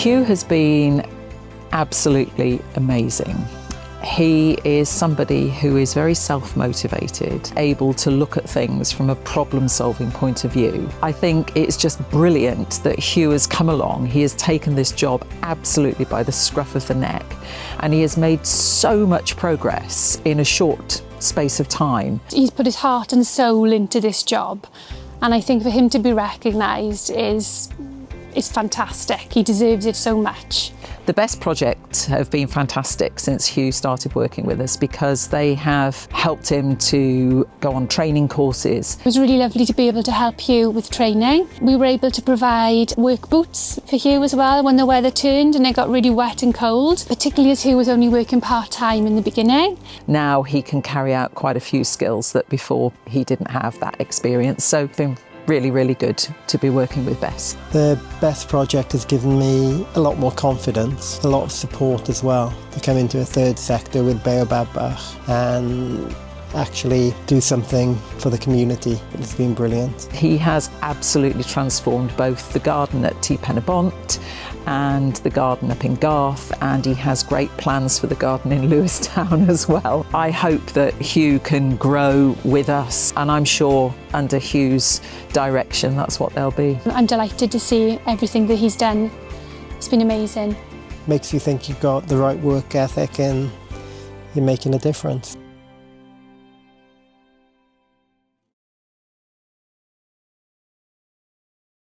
Hugh has been absolutely amazing. He is somebody who is very self-motivated, able to look at things from a problem-solving point of view. I think it's just brilliant that Hugh has come along. He has taken this job absolutely by the scruff of the neck, and he has made so much progress in a short space of time. He's put his heart and soul into this job, and I think for him to be recognised is fantastic. He deserves it so much. The B.E.S.T project have been fantastic since Hugh started working with us because they have helped him to go on training courses. It was really lovely to be able to help Hugh with training. We were able to provide work boots for Hugh as well when the weather turned and it got really wet and cold, particularly as Hugh was only working part-time in the beginning. Now he can carry out quite a few skills that before he didn't have that experience. So it's been really, really good to be working with B.E.S.T. The B.E.S.T project has given me a lot more confidence, a lot of support as well, to come into a third sector with B.E.S.T and actually do something for the community. It's been brilliant. He has absolutely transformed both the garden at T Penabont and the garden up in Garth, and he has great plans for the garden in Lewistown as well. I hope that Hugh can grow with us, and I'm sure under Hugh's direction that's what they'll be. I'm delighted to see everything that he's done. It's been amazing. Makes you think you've got the right work ethic and you're making a difference.